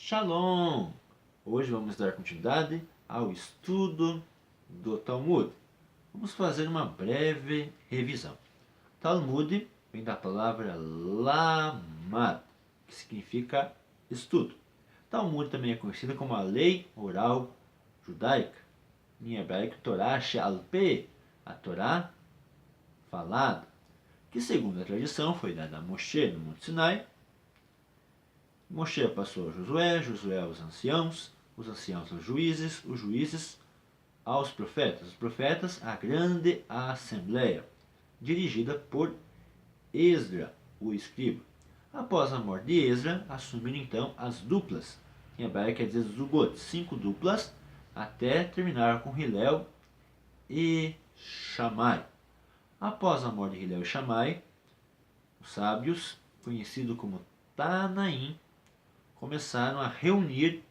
Shalom! Hoje vamos dar continuidade ao estudo do Talmud. Vamos fazer uma breve revisão. Talmud vem da palavra lamad, que significa estudo. Talmud também é conhecida como a lei oral judaica. Em hebraico, Torá She'al-Peh, a Torá falada, que segundo a tradição foi dada a Moshe no Monte Sinai. Moshe passou a Josué, Josué aos anciãos aos juízes, os juízes aos profetas, os profetas à grande assembleia, dirigida por Esdra, o escriba. Após a morte de Esdra, assumiram então as duplas, em hebraico quer dizer Zubot, 5 duplas, até terminar com Hilel e Shammai. Após a morte de Hilel e Shammai, os sábios, conhecidos como Tanaim, começaram a reunir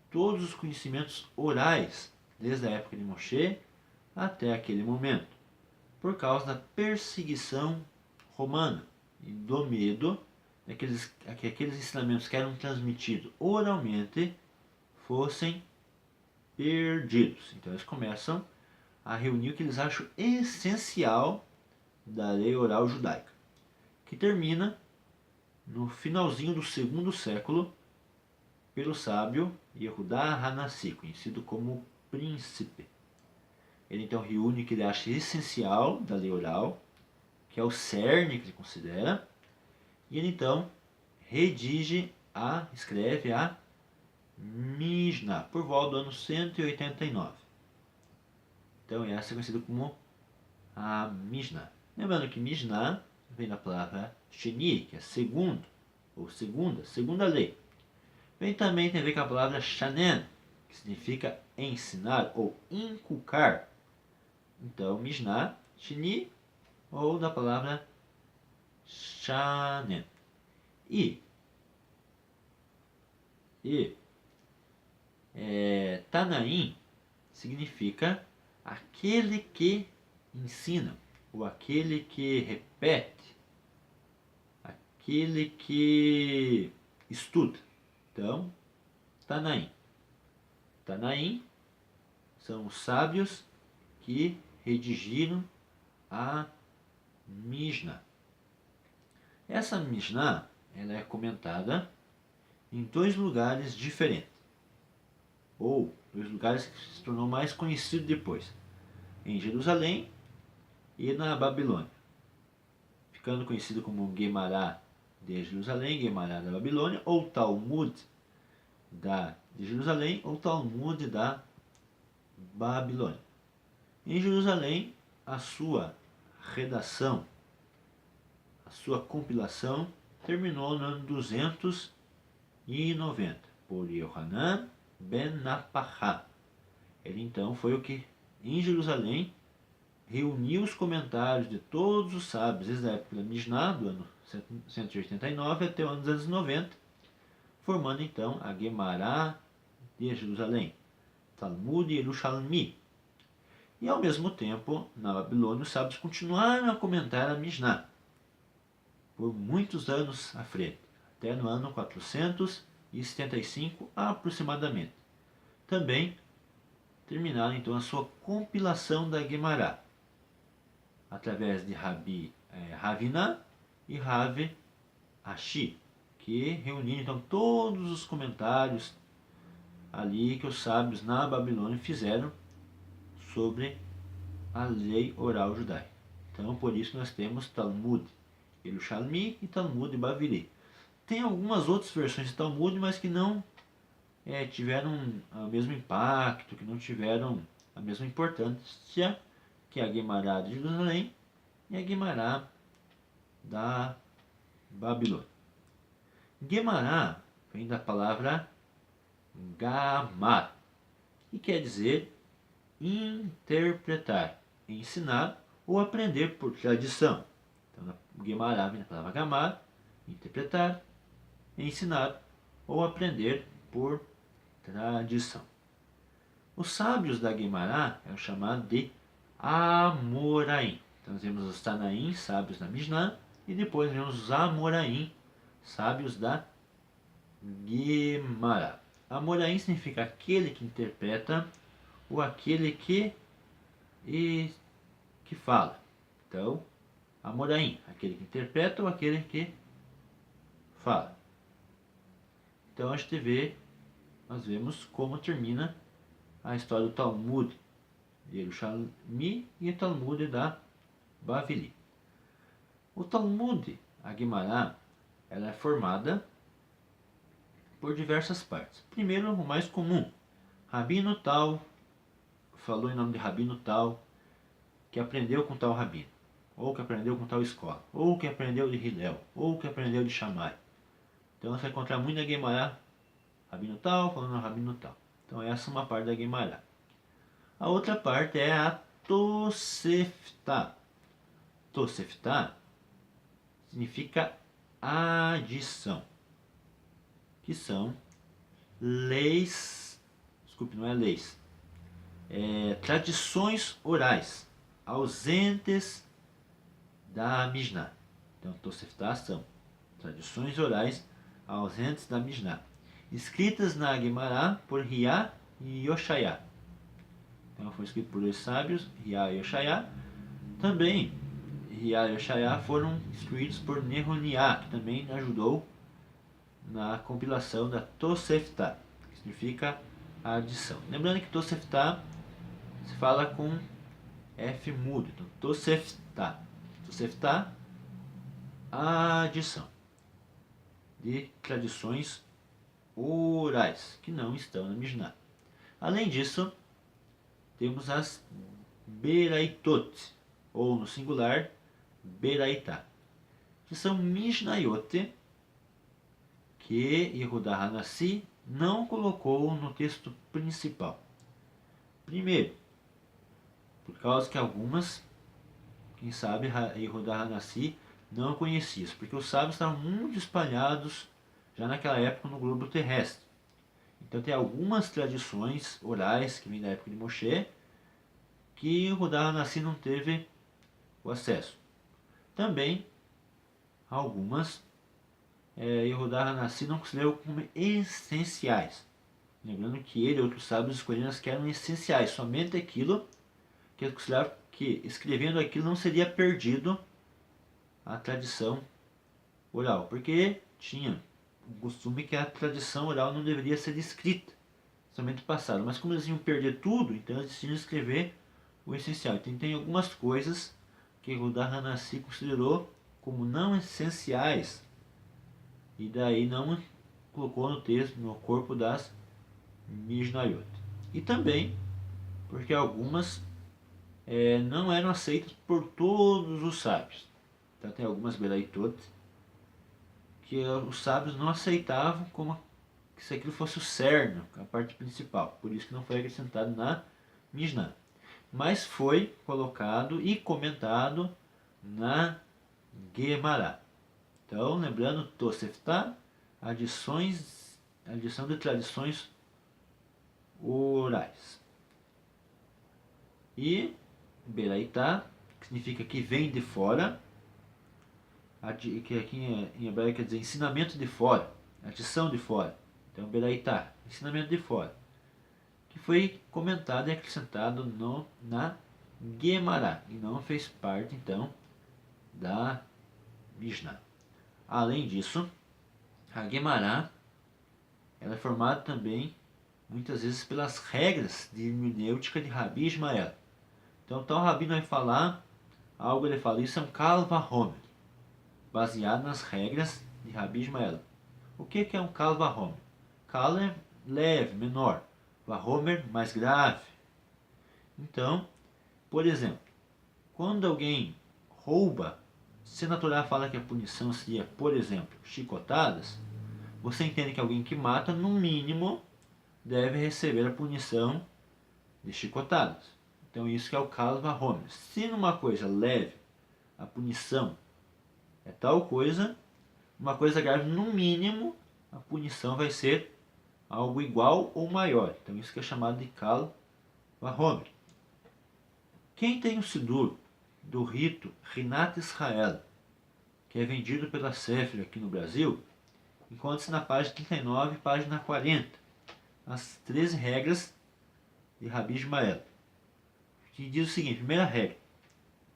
todos os conhecimentos orais, desde a época de Moshe até aquele momento, por causa da perseguição romana e do medo de que aqueles ensinamentos que eram transmitidos oralmente fossem perdidos. Então eles começam a reunir o que eles acham essencial da lei oral judaica, que termina no finalzinho do segundo século pelo sábio Yehudá Hanassi, conhecido como príncipe. Ele então reúne o que ele acha essencial da lei oral, que é o cerne que ele considera, e ele então escreve a Mishnah, por volta do ano 189. Então essa é conhecida como a Mishnah. Lembrando que Mishnah vem da palavra Sheni, que é segundo, ou segunda lei. Também tem a ver com a palavra shanen, que significa ensinar ou inculcar. Então, Mishnah, Sheni, ou da palavra shanen. Tanaim significa aquele que ensina, ou aquele que repete, aquele que estuda. Então, Tanaim. Tanaim são os sábios que redigiram a Mishnah. Essa Mishnah ela é comentada em dois lugares diferentes, ou dois lugares que se tornou mais conhecido depois, em Jerusalém e na Babilônia, ficando conhecido como Guemará de Jerusalém, Guemará da Babilônia, ou Talmud de Jerusalém, ou Talmud da Babilônia. Em Jerusalém, a sua redação, a sua compilação, terminou no ano 290, por Yohanan ben Nappachá. Ele então foi o que, em Jerusalém, reuniu os comentários de todos os sábios, desde a época da Mishnah, do ano 189 até o ano 290, formando então a Guemará de Jerusalém, Talmud Yerushalmi. E ao mesmo tempo, na Babilônia, os sábios continuaram a comentar a Mishnah por muitos anos à frente, até no ano 475 aproximadamente. Também terminaram então a sua compilação da Guemará, através de Raviná e Rav Ashi, que reuniram então todos os comentários ali que os sábios na Babilônia fizeram sobre a lei oral judaica. Então, por isso nós temos Talmud Yerushalmi e Talmud Bavili. Tem algumas outras versões de Talmud, mas que não tiveram o mesmo impacto, que não tiveram a mesma importância que a Guemará de Jerusalém e a Guemará da Babilônia. Guemará vem da palavra Gamar, que quer dizer interpretar, ensinar ou aprender por tradição. Então, Guemará vem da palavra Gamar, interpretar, ensinar ou aprender por tradição. Os sábios da Guemará é o chamado de Amoraim. Então, nós vemos os Tanaim, sábios da Mishnah, e depois vemos os Amoraim, sábios da Gemara. Amoraim significa aquele que interpreta ou aquele que fala. Então, Amoraim, aquele que interpreta ou aquele que fala. Então a gente nós vemos como termina a história do Talmud de Yerushalmi e o Talmud da Bavili. O Talmud, a Gemara, ela é formada por diversas partes. Primeiro, o mais comum, Rabino tal, falou em nome de Rabino tal, que aprendeu com tal Rabino, ou que aprendeu com tal escola, ou que aprendeu de Hillel, ou que aprendeu de Shammai. Então você vai encontrar muito na Gemara, Rabino tal, falando Rabino tal. Então essa é uma parte da Gemara. A outra parte é a Tosefta. Tosefta significa adição, que são leis, desculpe, não é leis, tradições orais ausentes da Mishnah. Então, Tosefta são tradições orais ausentes da Mishnah, escritas na Gemara por Hiá e Yoshaya. Então, foi escrito por dois sábios, Hiá e Yoshaya. Também, Hiá e Yoshaya foram instruídos por Nehoniah, que também ajudou na compilação da Tosefta, que significa adição. Lembrando que Tosefta se fala com F mudo. Então, Tosefta. Tosefta, adição de tradições orais que não estão na Mishnah. Além disso, temos as Beraitot, ou no singular, Beraitá, que são Mishnayot, que Yehuda Hanassi não colocou no texto principal. Primeiro, por causa que algumas, quem sabe, Yehuda Hanassi não conhecia, porque os sábios estavam muito espalhados já naquela época no globo terrestre. Então tem algumas tradições orais que vêm da época de Moshe que Yehuda Hanassi não teve o acesso. Também algumas Yehuda Hanassi não considerou como essenciais. Lembrando que ele e outros sábios escolheram as que eram essenciais, somente aquilo que eles consideravam que escrevendo aquilo não seria perdido a tradição oral, porque tinha o costume que a tradição oral não deveria ser escrita, somente passada. Mas como eles iam perder tudo, então eles decidiram escrever o essencial. Então tem algumas coisas que Yehuda Hanassi considerou como não essenciais e daí não colocou no texto, no corpo das Mishnayot. E também porque algumas não eram aceitas por todos os sábios. Então tem algumas Beraitot que os sábios não aceitavam como se aquilo fosse o cerne, a parte principal. Por isso que não foi acrescentado na Mishnah. Mas foi colocado e comentado na Gemara. Então, lembrando, Tosefta, adição de tradições orais. E Beraitá, que significa que vem de fora, que aqui em hebraico quer dizer ensinamento de fora, adição de fora. Então, Beraitá, ensinamento de fora, que foi comentado e acrescentado na Gemara, e não fez parte, então, da Mishnah. Além disso, a Gemara ela é formada também, muitas vezes, pelas regras de hermenêutica de Rabi Ismael. Então, tal Rabino vai falar algo, ele fala, isso é um Kal Vahomer, baseado nas regras de Rabi Ismael. O que é um Kal Vahomer? Kal é leve, menor, Vahomer mais grave. Então, por exemplo, quando alguém rouba, se na Torá fala que a punição seria, por exemplo, chicotadas, você entende que alguém que mata, no mínimo, deve receber a punição de chicotadas. Então isso que é o Kal Vahomer. Se numa coisa leve, a punição é tal coisa, uma coisa grave, no mínimo, a punição vai ser algo igual ou maior. Então isso que é chamado de Kal Vahomer. Quem tem o Sidur do rito Rinat Israel, que é vendido pela Sefer aqui no Brasil, encontra-se na página 39 e página 40. As 13 regras de Rabi Ismael, que diz o seguinte: primeira regra,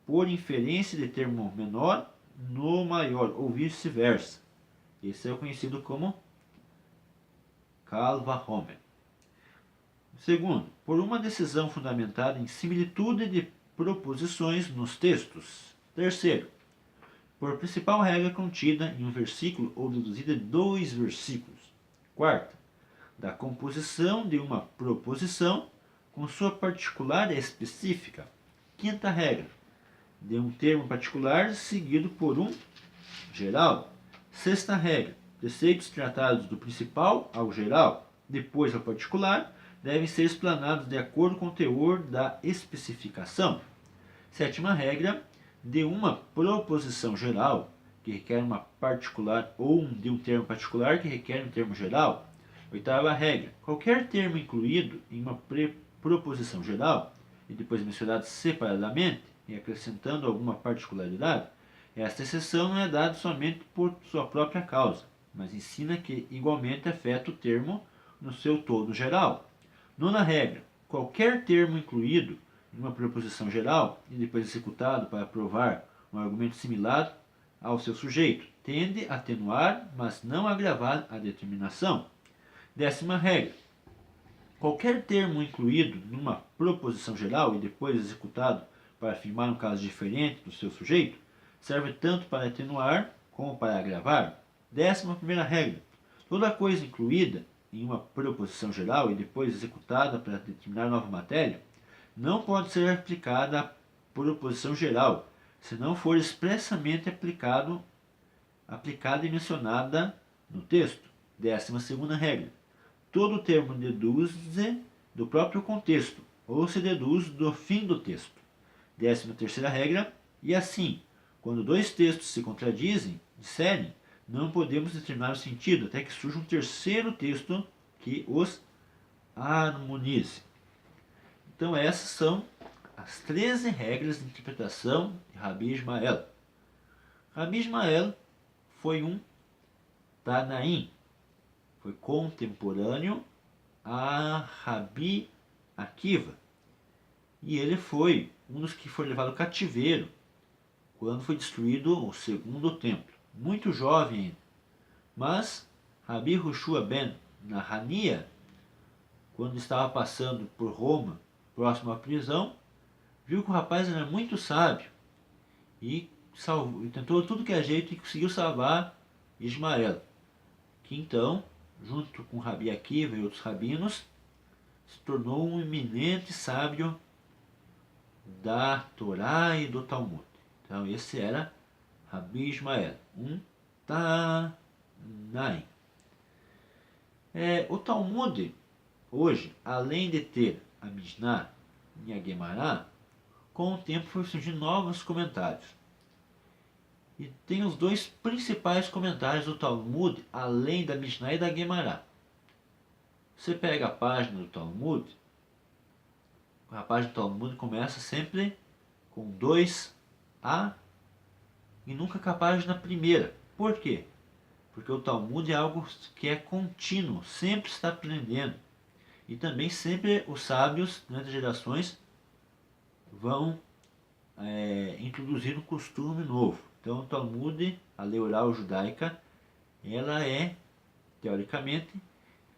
por inferência de termo menor no maior, ou vice-versa. Esse é o conhecido como Kal Vachomer. Segundo, por uma decisão fundamentada em similitude de proposições nos textos. Terceiro, por principal regra contida em um versículo ou deduzida de 2 versículos. Quarta, da composição de uma proposição com sua particular e específica. Quinta regra, de um termo particular seguido por um geral. Sexta regra, preceitos tratados do principal ao geral, depois ao particular, devem ser explanados de acordo com o teor da especificação. Sétima regra, de uma proposição geral, que requer uma particular, ou de um termo particular, que requer um termo geral. Oitava regra, qualquer termo incluído em uma proposição geral, e depois mencionado separadamente, e acrescentando alguma particularidade, esta exceção não é dada somente por sua própria causa, mas ensina que igualmente afeta o termo no seu todo geral. Nona regra, qualquer termo incluído em uma proposição geral e depois executado para provar um argumento similar ao seu sujeito, tende a atenuar, mas não a agravar a determinação. Décima regra, qualquer termo incluído numa proposição geral e depois executado para afirmar um caso diferente do seu sujeito, serve tanto para atenuar como para agravar. Décima primeira regra, toda coisa incluída em uma proposição geral e depois executada para determinar nova matéria, não pode ser aplicada à proposição geral, se não for expressamente aplicada e mencionada no texto. Décima segunda regra, todo termo deduz-se do próprio contexto, ou se deduz do fim do texto. Décima terceira regra, e assim, quando dois textos se contradizem, disserem, não podemos determinar o sentido até que surja um terceiro texto que os harmonize. Então essas são as 13 regras de interpretação de Rabi Ismael. Rabi Ismael foi um Tanaim, foi contemporâneo a Rabi Akiva. E ele foi um dos que foi levado ao cativeiro quando foi destruído o segundo templo. Muito jovem ainda. Mas Rabi Yehoshua ben Nahania, quando estava passando por Roma, próximo à prisão, viu que o rapaz era muito sábio e tentou tudo que é jeito e conseguiu salvar Ismael, que então, junto com Rabi Akiva e outros rabinos, se tornou um eminente sábio da Torá e do Talmud. Então esse era Rabi Ismael, um Tanaim. O Talmud, hoje, além de ter a Mishnah e a Gemara, com o tempo foi surgindo novos comentários. E tem os dois principais comentários do Talmud, além da Mishnah e da Gemara. Você pega a página do Talmud, a página do Talmud começa sempre com 2a e nunca com a página primeira. Por quê? Porque o Talmud é algo que é contínuo, sempre está aprendendo. E também sempre os sábios, durante as gerações, vão introduzir um costume novo. Então o Talmud, a lei oral judaica, ela é, teoricamente,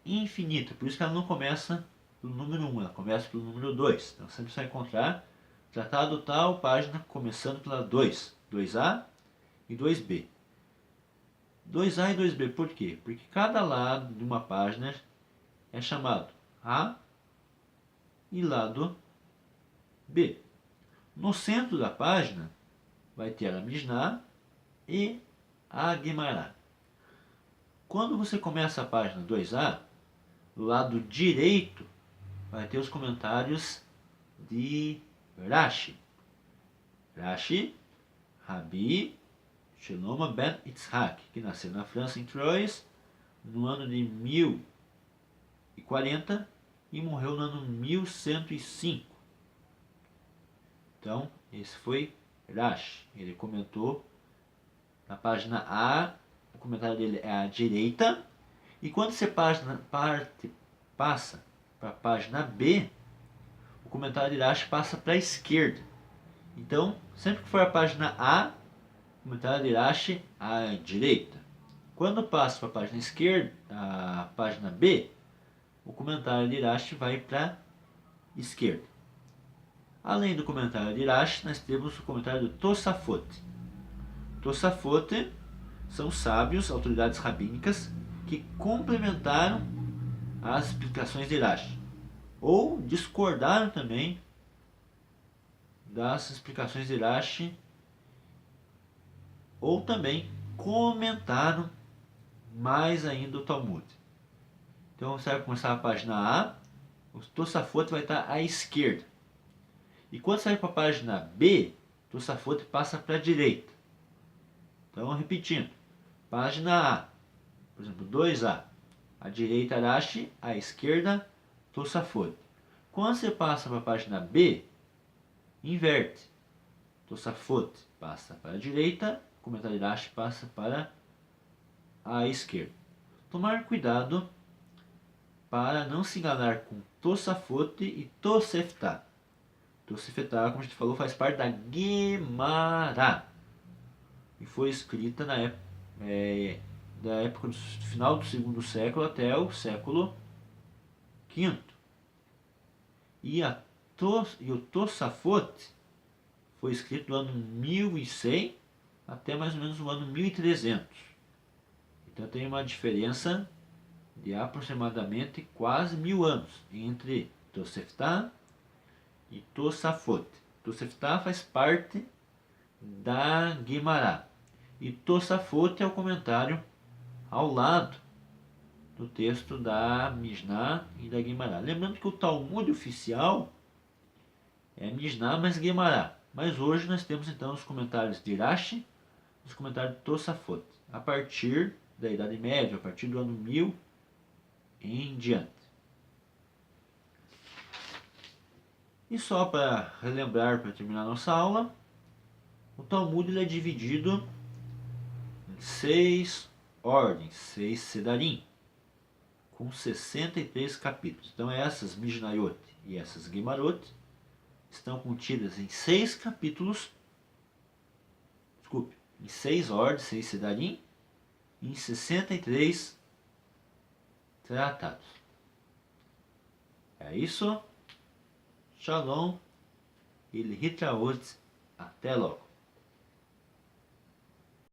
infinita. Por isso que ela não começa pelo número 1, ela começa pelo número 2. Então sempre você vai encontrar tratado tal, página começando pela 2. 2A e 2B. 2A e 2B, por quê? Porque cada lado de uma página é chamado A e lado B. No centro da página vai ter a Mishnah e a Gemara. Quando você começa a página 2A, do lado direito vai ter os comentários de Rashi. Rashi, Rabi Shloma ben Yitzhak, que nasceu na França, em Troyes, no ano de 1040 e morreu no ano 1105. Então, esse foi Rashi. Ele comentou na página A comentário dele é à direita. E quando você passa para a página B, o comentário de Irache passa para a esquerda. Então, sempre que for a página A, o comentário de Irache à direita. Quando passa para a página esquerda, a página B, o comentário de Irache vai para a esquerda. Além do comentário de Irache, nós temos o comentário do Tosafot. Tosafot são sábios, autoridades rabínicas, que complementaram as explicações de Irache, ou discordaram também das explicações de Irache, ou também comentaram mais ainda o Talmud. Então você vai começar a página A, o Tosafot vai estar à esquerda. E quando você vai para a página B, o Tosafot passa para a direita. Então, repetindo, página A, por exemplo, 2A, à direita Irache, à esquerda Tosafot. Quando você passa para a página B, inverte. Tosafot passa para a direita, o comentário de Irache passa para a esquerda. Tomar cuidado para não se enganar com Tosafot e Tosefta. Tosefta, como a gente falou, faz parte da Gemara e foi escrita da época do final do segundo século até o século V. E o Tosafot foi escrito no ano 1100 até mais ou menos o ano 1300. Então tem uma diferença de aproximadamente quase 1000 anos entre Tosefta e Tosafot. Tosefta faz parte da Gemara e Tosafot é o comentário ao lado do texto da Mishnah e da Gemara. Lembrando que o Talmud oficial é Mishnah mais Gemara. Mas hoje nós temos então os comentários de Irache e os comentários de Tosafot. A partir da Idade Média, a partir do ano 1000 em diante. E só para relembrar, para terminar nossa aula, o Talmud ele é dividido em 6 ordens, 6 Sedarim, com 63 capítulos. Então essas Mishnayot e essas Gemarot estão contidas em 6 capítulos, em 6 ordens, 6 Sedarim, e em 63 tratados. É isso. Shalom e Litraot. Até logo.